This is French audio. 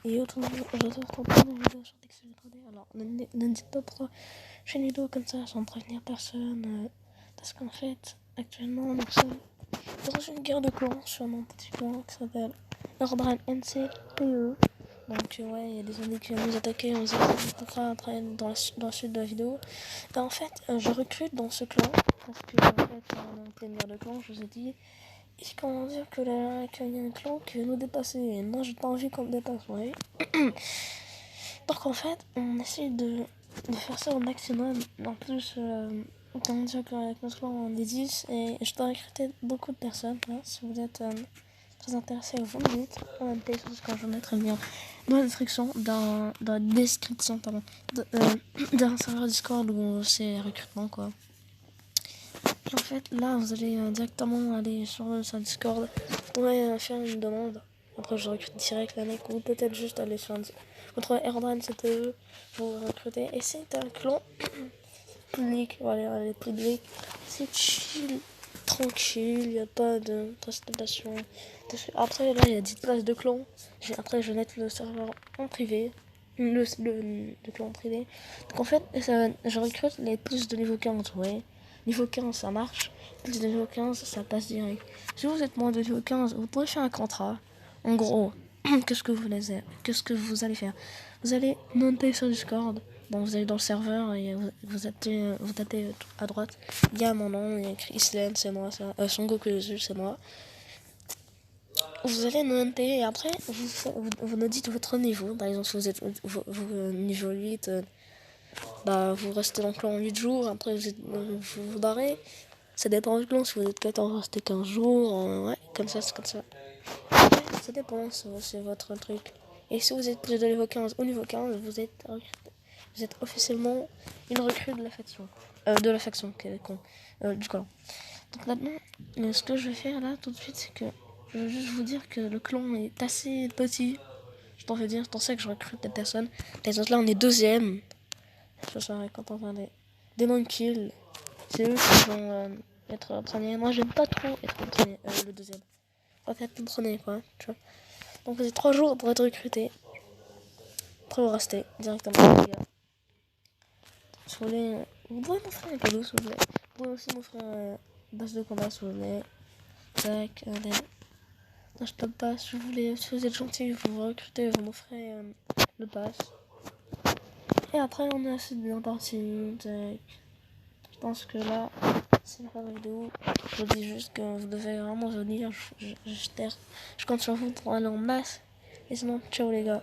et autres vidéos sur Texture 3D. Alors, n'hésitez pas pour chaîne vidéo comme ça sans prévenir personne. Parce qu'en fait, actuellement, nous sommes dans une guerre de clans sur mon petit clan qui s'appelle Ordran NCPE. Donc, ouais, il y a des zombies qui viennent nous attaquer. On se après dans la suite de la vidéo. Et en fait, je recrute dans ce clan. Parce que, en fait, on est en pleine guerre de clans, je vous ai dit. Et comment dire qu'il y a un clan qui veut nous dépasser. Et moi, j'ai pas envie qu'on me dépasse, ouais. Donc, en fait, on essaie de faire ça au maximum. En plus, comment dire qu'avec notre clan, on est 10. Et je dois recruter beaucoup de personnes. Là, si vous êtes très intéressé, vous me dites. En même temps, quand je vais mettre un lien dans la description, dans la description, pardon, d'un serveur Discord où c'est recrutement, quoi. En fait, là, vous allez directement aller sur le Discord. Vous pourrez faire une demande. Après, je recrute direct la mec. Ou peut-être juste aller sur votre Airdrop CTE. Vous recrutez. Et c'est un clan public. Voilà, les publics. C'est chill, tranquille. Il n'y a pas de prestation. Après, là, il y a 10 places de clan. Après, je vais mettre le serveur en privé. Le clan en privé. Donc, en fait, je recrute les plus de niveau 15, ouais. Niveau 15, ça marche. Plus de niveau 15, ça passe direct. Si vous êtes moins de niveau 15, vous pouvez faire un contrat. En gros, qu'est-ce que vous allez faire? Vous allez monter sur Discord. Bon, vous allez dans le serveur et vous tapez à droite. Il y a mon nom, il y a écrit Island, c'est moi, ça. Son Goku, c'est moi. Vous allez monter et après, vous nous dites votre niveau. Par exemple, si vous êtes niveau 8, bah, vous restez dans le clan 8 jours. Après, vous vous barrez. Ça dépend du clan. Si vous êtes 14, restez 15 jours. Ouais, comme ça, c'est comme ça. Après, ça dépend, c'est votre truc. Et si vous êtes plus de niveau 15 ou niveau 15, vous êtes officiellement une recrue de la faction. Quel est con. Du clan. Donc maintenant, ce que je vais faire là tout de suite, c'est que je veux juste vous dire que le clan est assez petit. Je t'en veux dire, c'est pour ça que je recrute des personnes. Par exemple, là, on est deuxième. Je serai content de faire des non-kills. C'est eux qui vont être premiers. Moi, j'aime pas trop être premier, le deuxième. Faut être le premier, quoi. Tu vois. Donc, vous avez 3 jours pour être recruté. Après, vous restez directement, les gars. Si vous voulez, vous pouvez m'offrir un cadeau, si vous voulez. Vous pouvez aussi m'offrir base de combat, si vous voulez. Tac, allez. Non, je peux pas. Si vous êtes gentil, vous vous recrutez, vous m'offrez le pass. Et après, on est assez bien parti. Tac. Je pense que là, c'est la fin de la vidéo. Je vous dis juste que vous devez vraiment venir. Je compte sur vous pour aller en masse. Et sinon, ciao les gars.